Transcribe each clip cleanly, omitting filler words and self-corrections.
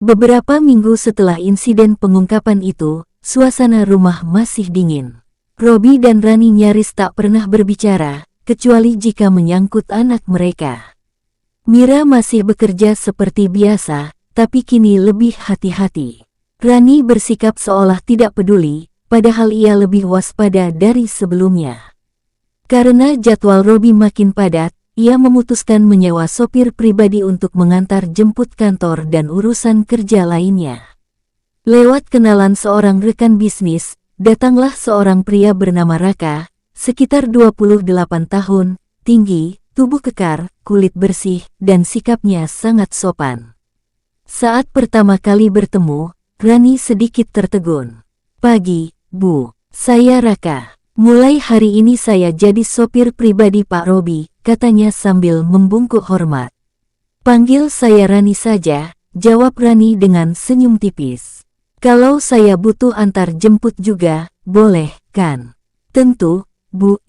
Beberapa minggu setelah insiden pengungkapan itu, suasana rumah masih dingin. Robi dan Rani nyaris tak pernah berbicara, kecuali jika menyangkut anak mereka. Mira masih bekerja seperti biasa, tapi kini lebih hati-hati. Rani bersikap seolah tidak peduli, padahal ia lebih waspada dari sebelumnya. Karena jadwal Robi makin padat, ia memutuskan menyewa sopir pribadi untuk mengantar jemput kantor dan urusan kerja lainnya. Lewat kenalan seorang rekan bisnis, datanglah seorang pria bernama Raka, sekitar 28 tahun, tinggi, tubuh kekar, kulit bersih, dan sikapnya sangat sopan. Saat pertama kali bertemu, Rani sedikit tertegun. "Pagi, Bu. Saya Raka. Mulai hari ini saya jadi sopir pribadi Pak Robi," katanya sambil membungkuk hormat. "Panggil saya Rani saja," jawab Rani dengan senyum tipis. "Kalau saya butuh antar jemput juga, boleh, kan?" "Tentu, Bu,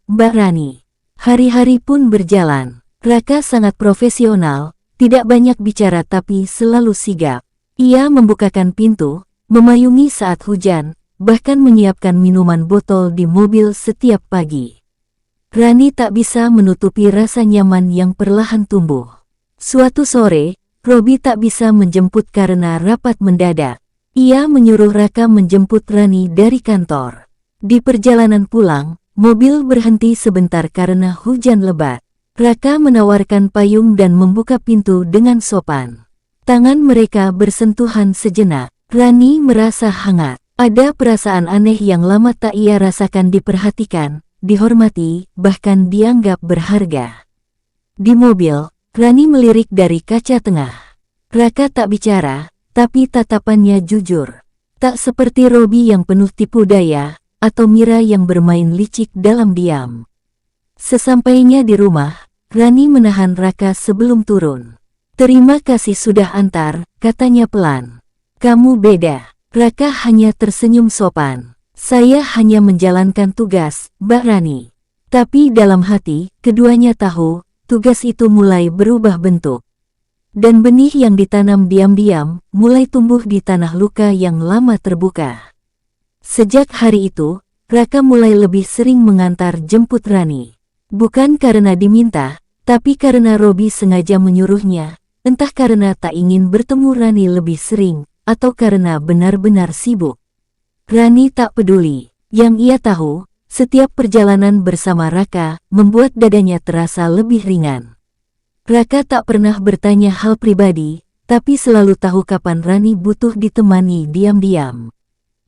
Mbak Rani." Hari-hari pun berjalan. Raka sangat profesional, tidak banyak bicara tapi selalu sigap. Ia membukakan pintu, memayungi saat hujan, bahkan menyiapkan minuman botol di mobil setiap pagi. Rani tak bisa menutupi rasa nyaman yang perlahan tumbuh. Suatu sore, Robi tak bisa menjemput karena rapat mendadak. Ia menyuruh Raka menjemput Rani dari kantor. Di perjalanan pulang, mobil berhenti sebentar karena hujan lebat. Raka menawarkan payung dan membuka pintu dengan sopan. Tangan mereka bersentuhan sejenak. Rani merasa hangat. Ada perasaan aneh yang lama tak ia rasakan, diperhatikan, dihormati, bahkan dianggap berharga. Di mobil, Rani melirik dari kaca tengah. Raka tak bicara, tapi tatapannya jujur. Tak seperti Robi yang penuh tipu daya, atau Mira yang bermain licik dalam diam. Sesampainya di rumah, Rani menahan Raka sebelum turun. "Terima kasih sudah antar," katanya pelan. "Kamu beda." Raka hanya tersenyum sopan. "Saya hanya menjalankan tugas, Mbak Rani." Tapi dalam hati, keduanya tahu, tugas itu mulai berubah bentuk. Dan benih yang ditanam diam-diam, mulai tumbuh di tanah luka yang lama terbuka. Sejak hari itu, Raka mulai lebih sering mengantar jemput Rani. Bukan karena diminta, tapi karena Robi sengaja menyuruhnya, entah karena tak ingin bertemu Rani lebih sering, atau karena benar-benar sibuk. Rani tak peduli. Yang ia tahu, setiap perjalanan bersama Raka membuat dadanya terasa lebih ringan. Raka tak pernah bertanya hal pribadi, tapi selalu tahu kapan Rani butuh ditemani diam-diam.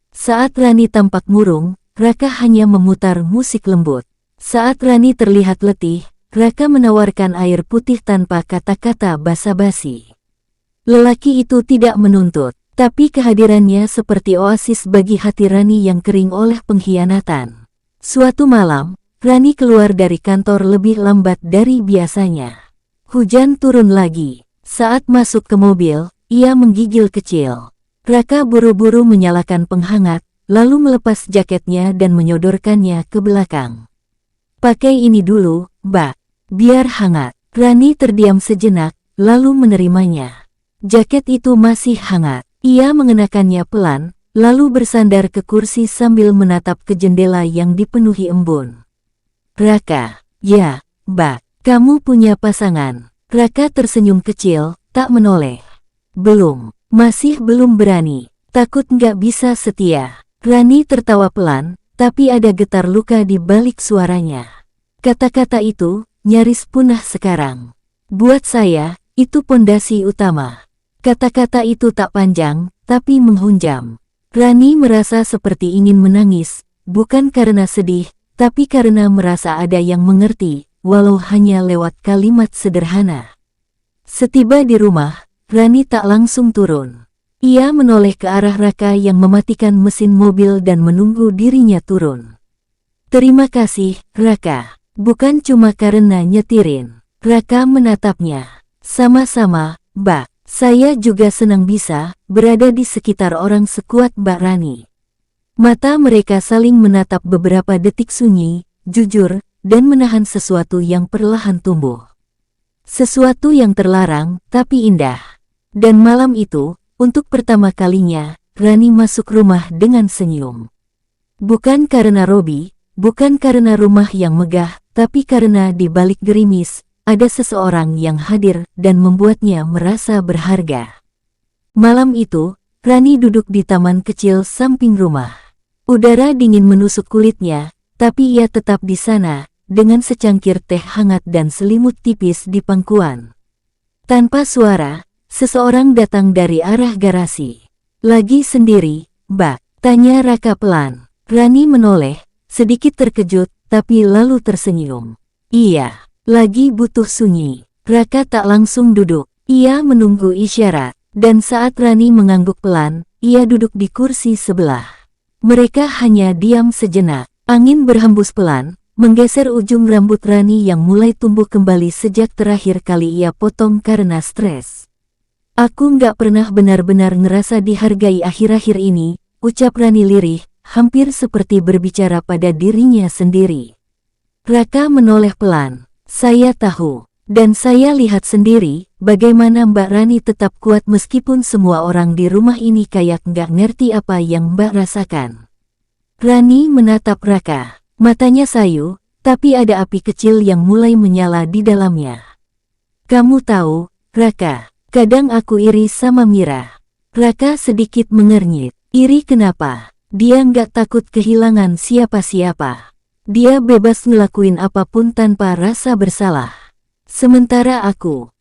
Saat Rani tampak murung, Raka hanya memutar musik lembut. Saat Rani terlihat letih, Raka menawarkan air putih tanpa kata-kata basa-basi. Lelaki itu tidak menuntut, tapi kehadirannya seperti oasis bagi hati Rani yang kering oleh pengkhianatan. Suatu malam, Rani keluar dari kantor lebih lambat dari biasanya. Hujan turun lagi. Saat masuk ke mobil, ia menggigil kecil. Raka buru-buru menyalakan penghangat, lalu melepas jaketnya dan menyodorkannya ke belakang. "Pakai ini dulu, Mbak. Biar hangat." Rani terdiam sejenak, lalu menerimanya. Jaket itu masih hangat. Ia mengenakannya pelan, lalu bersandar ke kursi sambil menatap ke jendela yang dipenuhi embun. "Raka." "Ya, Mbak. Kamu punya pasangan?" Raka tersenyum kecil, tak menoleh. "Belum. Masih belum berani. Takut nggak bisa setia." Rani tertawa pelan, tapi ada getar luka di balik suaranya. Kata-kata itu nyaris punah sekarang. "Buat saya, itu pondasi utama." Kata-kata itu tak panjang, tapi menghunjam. Rani merasa seperti ingin menangis, bukan karena sedih, tapi karena merasa ada yang mengerti, walau hanya lewat kalimat sederhana. Setiba di rumah, Rani tak langsung turun. Ia menoleh ke arah Raka yang mematikan mesin mobil dan menunggu dirinya turun. "Terima kasih, Raka. Bukan cuma karena nyetirin." Raka menatapnya. "Sama-sama, Mbak. Saya juga senang bisa berada di sekitar orang sekuat Mbak Rani." Mata mereka saling menatap beberapa detik sunyi, jujur, dan menahan sesuatu yang perlahan tumbuh. Sesuatu yang terlarang, tapi indah. Dan malam itu, Untuk pertama kalinya, Rani masuk rumah dengan senyum. Bukan karena Robi, bukan karena rumah yang megah, tapi karena di balik gerimis, ada seseorang yang hadir dan membuatnya merasa berharga. Malam itu, Rani duduk di taman kecil samping rumah. Udara dingin menusuk kulitnya, tapi ia tetap di sana, dengan secangkir teh hangat dan selimut tipis di pangkuan. Tanpa suara, seseorang datang dari arah garasi. Lagi sendiri, Mbak? Tanya Raka pelan. Rani menoleh, sedikit terkejut, tapi lalu tersenyum. Iya, lagi butuh sunyi. Raka tak langsung duduk. Ia menunggu isyarat, dan saat Rani mengangguk pelan, ia duduk di kursi sebelah. Mereka hanya diam sejenak. Angin berhembus pelan, menggeser ujung rambut Rani yang mulai tumbuh kembali sejak terakhir kali ia potong karena stres. Aku nggak pernah benar-benar ngerasa dihargai akhir-akhir ini, ucap Rani lirih, hampir seperti berbicara pada dirinya sendiri. Raka menoleh pelan. Saya tahu, dan saya lihat sendiri, bagaimana Mbak Rani tetap kuat meskipun semua orang di rumah ini kayak nggak ngerti apa yang Mbak rasakan. Rani menatap Raka, matanya sayu, tapi ada api kecil yang mulai menyala di dalamnya. Kamu tahu, Raka, kadang aku iri sama Mira. Raka sedikit mengernyit. Iri kenapa? Dia nggak takut kehilangan siapa-siapa. Dia bebas ngelakuin apapun tanpa rasa bersalah. Sementara aku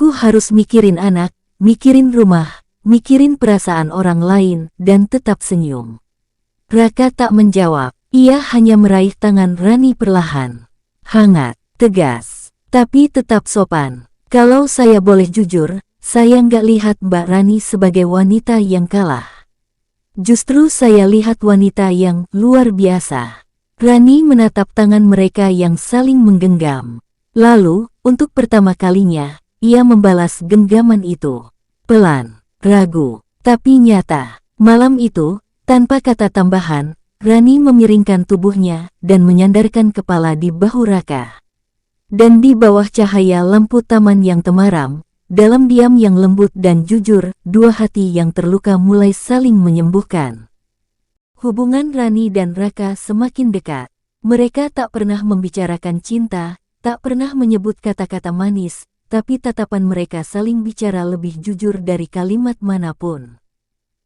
harus mikirin anak, mikirin rumah, mikirin perasaan orang lain, dan tetap senyum. Raka tak menjawab. Ia hanya meraih tangan Rani perlahan. Hangat, tegas, tapi tetap sopan. Kalau saya boleh jujur, saya nggak lihat Mbak Rani sebagai wanita yang kalah. Justru saya lihat wanita yang luar biasa. Rani menatap tangan mereka yang saling menggenggam. Lalu, untuk pertama kalinya, ia membalas genggaman itu. Pelan, ragu, tapi nyata. Malam itu, tanpa kata tambahan, Rani memiringkan tubuhnya dan menyandarkan kepala di bahu Raka. Dan di bawah cahaya lampu taman yang temaram, dalam diam yang lembut dan jujur, dua hati yang terluka mulai saling menyembuhkan. Hubungan Rani dan Raka semakin dekat. Mereka tak pernah membicarakan cinta, tak pernah menyebut kata-kata manis, tapi tatapan mereka saling bicara lebih jujur dari kalimat manapun.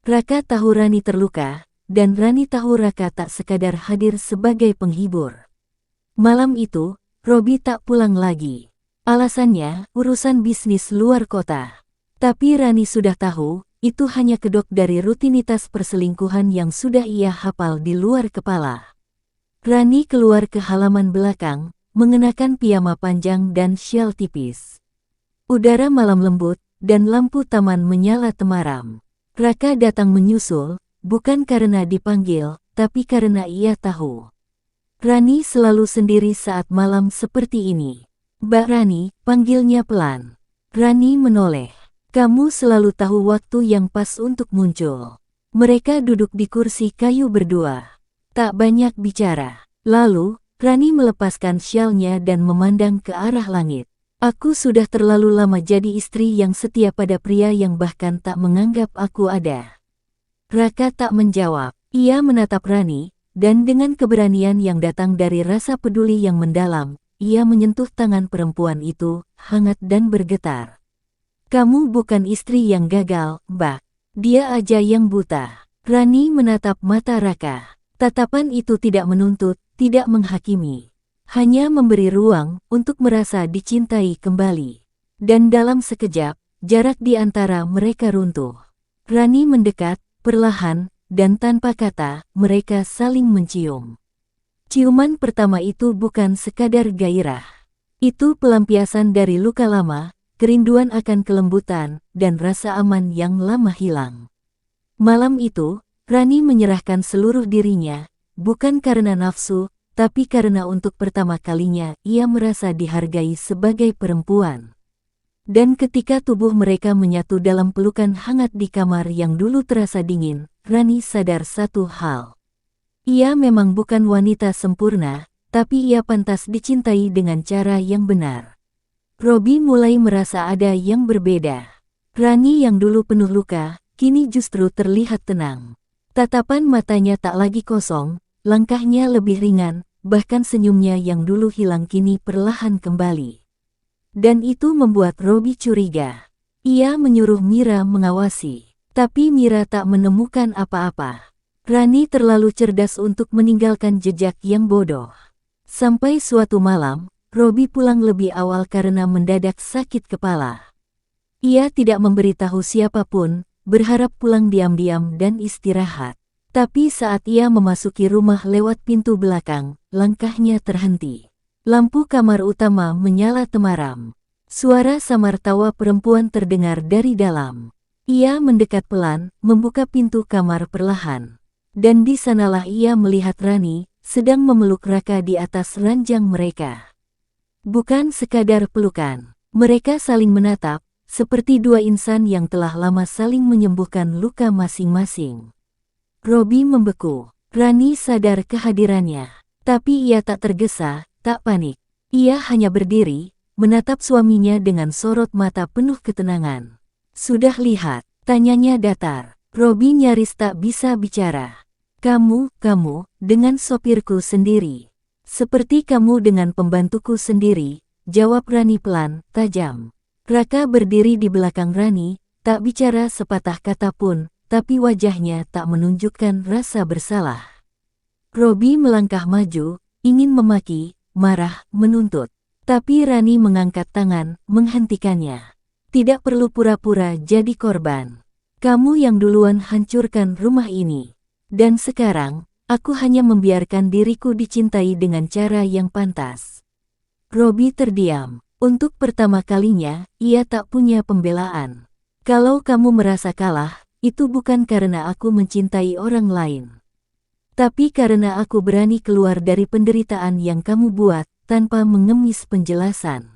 Raka tahu Rani terluka, dan Rani tahu Raka tak sekadar hadir sebagai penghibur. Malam itu, Robi tak pulang lagi. Alasannya, urusan bisnis luar kota. Tapi Rani sudah tahu, itu hanya kedok dari rutinitas perselingkuhan yang sudah ia hafal di luar kepala. Rani keluar ke halaman belakang, mengenakan piyama panjang dan syal tipis. Udara malam lembut, dan lampu taman menyala temaram. Raka datang menyusul, bukan karena dipanggil, tapi karena ia tahu. Rani selalu sendiri saat malam seperti ini. Mbak Rani, panggilnya pelan. Rani menoleh. Kamu selalu tahu waktu yang pas untuk muncul. Mereka duduk di kursi kayu berdua. Tak banyak bicara. Lalu, Rani melepaskan syalnya dan memandang ke arah langit. Aku sudah terlalu lama jadi istri yang setia pada pria yang bahkan tak menganggap aku ada. Raka tak menjawab. Ia menatap Rani, dan dengan keberanian yang datang dari rasa peduli yang mendalam, ia menyentuh tangan perempuan itu, hangat dan bergetar. Kamu bukan istri yang gagal, Mbak. Dia aja yang buta. Rani menatap mata Raka. Tatapan itu tidak menuntut, tidak menghakimi. Hanya memberi ruang untuk merasa dicintai kembali. Dan dalam sekejap, jarak di antara mereka runtuh. Rani mendekat, perlahan, dan tanpa kata, mereka saling mencium. Ciuman pertama itu bukan sekadar gairah. Itu pelampiasan dari luka lama, kerinduan akan kelembutan, dan rasa aman yang lama hilang. Malam itu, Rani menyerahkan seluruh dirinya, bukan karena nafsu, tapi karena untuk pertama kalinya ia merasa dihargai sebagai perempuan. Dan ketika tubuh mereka menyatu dalam pelukan hangat di kamar yang dulu terasa dingin, Rani sadar satu hal. Ia memang bukan wanita sempurna, tapi ia pantas dicintai dengan cara yang benar. Robi mulai merasa ada yang berbeda. Rani yang dulu penuh luka, kini justru terlihat tenang. Tatapan matanya tak lagi kosong, langkahnya lebih ringan, bahkan senyumnya yang dulu hilang kini perlahan kembali. Dan itu membuat Robi curiga. Ia menyuruh Mira mengawasi, tapi Mira tak menemukan apa-apa. Rani terlalu cerdas untuk meninggalkan jejak yang bodoh. Sampai suatu malam, Robi pulang lebih awal karena mendadak sakit kepala. Ia tidak memberitahu siapapun, berharap pulang diam-diam dan istirahat. Tapi saat ia memasuki rumah lewat pintu belakang, langkahnya terhenti. Lampu kamar utama menyala temaram. Suara samar tawa perempuan terdengar dari dalam. Ia mendekat pelan, membuka pintu kamar perlahan. Dan di sanalah ia melihat Rani, sedang memeluk Raka di atas ranjang mereka. Bukan sekadar pelukan, mereka saling menatap, seperti dua insan yang telah lama saling menyembuhkan luka masing-masing. Robi membeku. Rani sadar kehadirannya. Tapi ia tak tergesa, tak panik. Ia hanya berdiri, menatap suaminya dengan sorot mata penuh ketenangan. Sudah lihat, tanyanya datar. Robi nyaris tak bisa bicara. Kamu, dengan sopirku sendiri. Seperti kamu dengan pembantuku sendiri, jawab Rani pelan, tajam. Raka berdiri di belakang Rani, tak bicara sepatah kata pun, tapi wajahnya tak menunjukkan rasa bersalah. Robi melangkah maju, ingin memaki, marah, menuntut. Tapi Rani mengangkat tangan, menghentikannya. Tidak perlu pura-pura jadi korban. Kamu yang duluan hancurkan rumah ini. Dan sekarang, aku hanya membiarkan diriku dicintai dengan cara yang pantas. Robi terdiam. Untuk pertama kalinya, ia tak punya pembelaan. Kalau kamu merasa kalah, itu bukan karena aku mencintai orang lain. Tapi karena aku berani keluar dari penderitaan yang kamu buat, tanpa mengemis penjelasan.